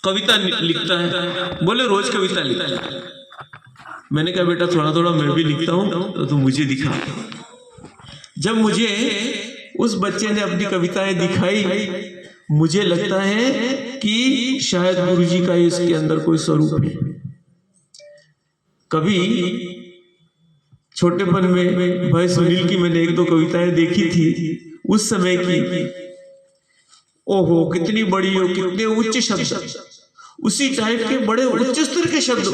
कविता लिखता है। बोले रोज कविता लिखता है। मैंने कहा बेटा थोड़ा थोड़ा मैं भी लिखता हूँ तो तू मुझे दिखा। जब मुझे उस बच्चे ने अपनी कविताएं दिखाई, मुझे लगता है कि शायद गुरुजी का इसके अंदर कोई स्वरूप है। कभी छोटेपन में भाई सुनील की मैंने एक दो कविताएं देखी थी उस समय की। ओहो कितनी बड़ी हो, कितने उच्च शब्द, उसी टाइप के बड़े उच्च स्तर के शब्द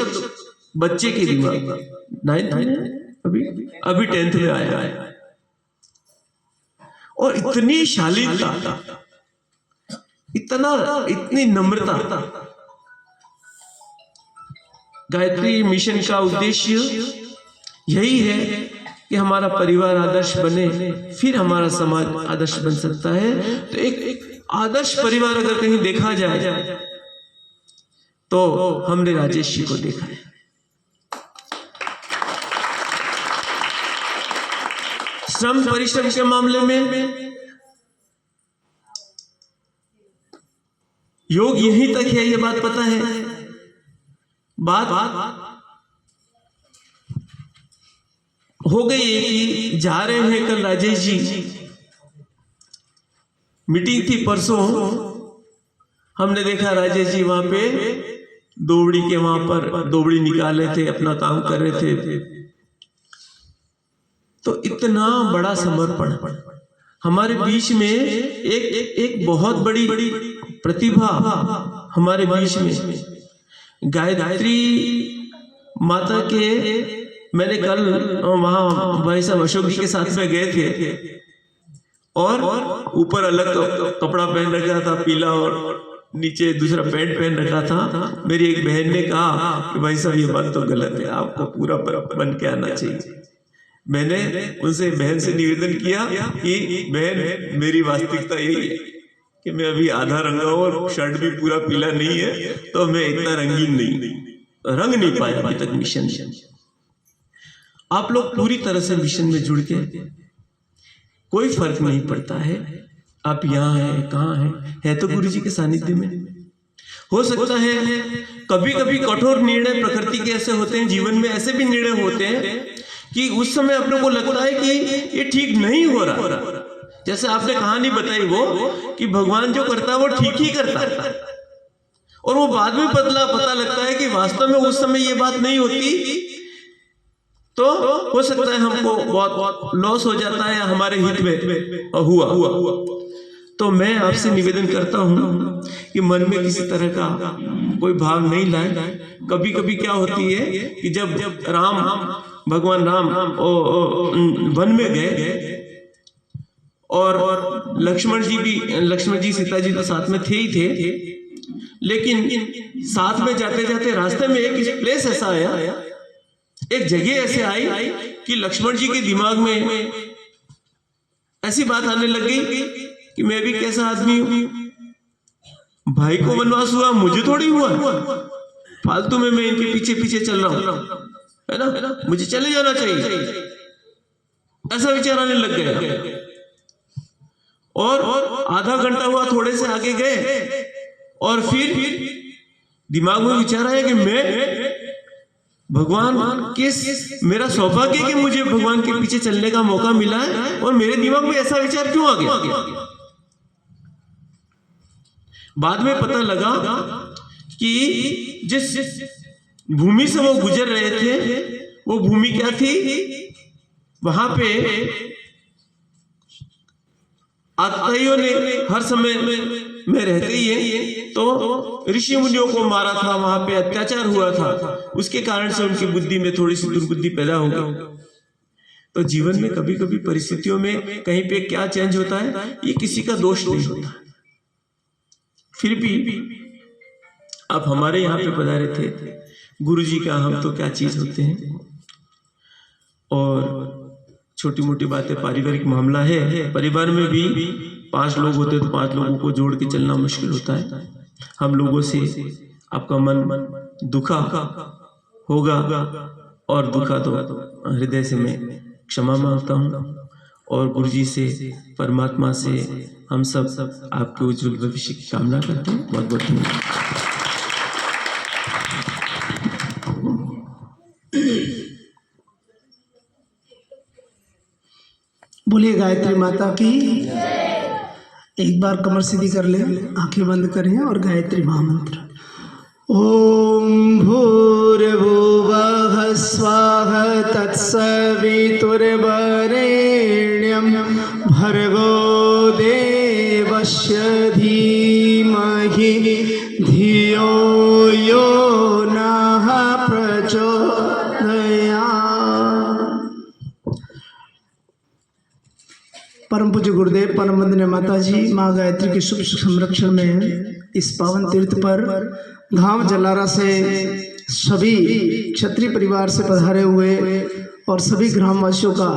बच्चे के दिमाग में। 9th में अभी 10th में आया है और इतनी शालीनता, इतनी नम्रता। गायत्री मिशन का उद्देश्य यही है कि हमारा परिवार आदर्श बने, फिर हमारा समाज आदर्श बन सकता है। तो एक आदर्श परिवार अगर कहीं देखा जाए तो हमने राजेश जी को देखा है। श्रम परिश्रम के मामले में योग यहीं तक है, ये बात पता है। बात हो गई है कि जा रहे हैं कल राजेश जी, मीटिंग थी परसों, हमने देखा राजेश जी वहां पे दोबड़ी के वहां पर दोबड़ी निकाले थे, अपना काम कर रहे थे। तो इतना बड़ा समर्पण हमारे बीच में, एक बहुत बड़ी प्रतिभा हमारे बीच में। गायत्री माता के मैंने कल वहां भाई साहब अशोक जी के साथ में गए थे और ऊपर अलग कपड़ा पहन रखा था पीला और नीचे दूसरा पैंट पहन रखा था। मेरी एक बहन ने कहा कि भाई साहब ये बात तो गलत है, आपको पूरा बन के आना चाहिए। मैंने उनसे बहन से निवेदन किया कि बहन मेरी वास्तविकता यही है कि मैं अभी आधा रंगा हूं और शर्ट भी पूरा पीला नहीं है, तो मैं इतना रंगीन रंग नहीं पाया अभी तक मिशन। आप लोग पूरी तरह से मिशन में जुड़ के, कोई फर्क नहीं पड़ता है आप यहाँ हैं कहाँ है तो गुरु जी के सानिध्य में। हो सकता है कभी कभी कठोर निर्णय प्रकृति के ऐसे होते हैं, जीवन में ऐसे भी निर्णय होते हैं कि उस समय अपने को लगता है कि ये ठीक नहीं हो रहा। जैसे आपने कहानी बताई वो कि भगवान जो करता है वो ठीक ही करता है, और वो बाद में पता लगता है कि वास्तव में उस समय ये बात नहीं होती। तो हो सकता है हमको बहुत लॉस हो जाता है, हमारे हित में हुआ। तो मैं आपसे निवेदन करता हूं कि मन में किसी तरह का कोई भाव नहीं लाए। कभी कभी क्या होती है कि जब भगवान राम वन में गए और लक्ष्मण जी सीता जी तो साथ में थे ही थे, लेकिन साथ में जाते जाते रास्ते में एक प्लेस ऐसा आया, एक जगह ऐसे आई कि लक्ष्मण जी के दिमाग में ऐसी बात आने लग गई कि मैं भी कैसा आदमी हूं, भाई को वनवास हुआ मुझे थोड़ी हुआ, फालतू में मैं इनके पीछे पीछे चल रहा हूं, है ना, मुझे चले जाना चाहिए, ऐसा विचार आने लग गया। और आधा घंटा हुआ, थोड़े से आगे गए और फिर दिमाग में विचार आया कि मैं भगवान मेरा सौभाग्य कि मुझे भगवान के पीछे चलने का मौका मिला है, और मेरे दिमाग में ऐसा विचार क्यों आ गया। बाद में पता लगा कि जिस भूमि से वो गुजर रहे थे वो भूमि क्या थी, वहां पे आताइयों ने हर समय में रहते ही है तो ऋषि मुनियों को मारा था, वहां पे अत्याचार हुआ था, उसके कारण से उनकी बुद्धि में थोड़ी सी दुर्बुद्धि पैदा हो गई। तो जीवन में कभी कभी परिस्थितियों में कहीं पे क्या चेंज होता है ये किसी का दोष नहीं होता। फिर भी आप हमारे यहाँ पे पधारे थे, गुरु जी का हम तो क्या चीज होते हैं, और छोटी मोटी बातें, पारिवारिक मामला है, परिवार में भी 5 लोग होते तो 5 लोगों को जोड़ के चलना मुश्किल होता है। हम लोगों से आपका मन दुखा होगा, और दुखा तो हृदय से मैं क्षमा मांगता हूँ, और गुरु जी से, परमात्मा से हम सब आपके उज्जवल भविष्य की कामना करते हैं। बहुत बहुत धन्यवाद। बोलिए गायत्री माता की। एक बार कमर सीधी कर ले, आंखें बंद करें और गायत्री महामंत्र। ओम भूर्भुवः स्वः तत्सवितुर्वरेण्यं भर्गो देवस्य धीमहि धियो यो नः प्रचोदयात्। परम पूज्य गुरुदेव, परम वंदनीय माता जी, माँ गायत्री के शुभ संरक्षण में इस पावन तीर्थ पर गांव जलारा से सभी क्षत्रिय परिवार से पधारे हुए और सभी ग्रामवासियों का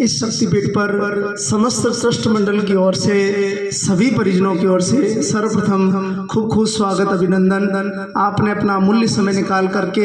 इस शक्तिपीठ पर समस्त ट्रस्ट मंडल की ओर से, सभी परिजनों की ओर से सर्वप्रथम खूब खूब स्वागत, अभिनंदन। आपने अपना अमूल्य समय निकाल करके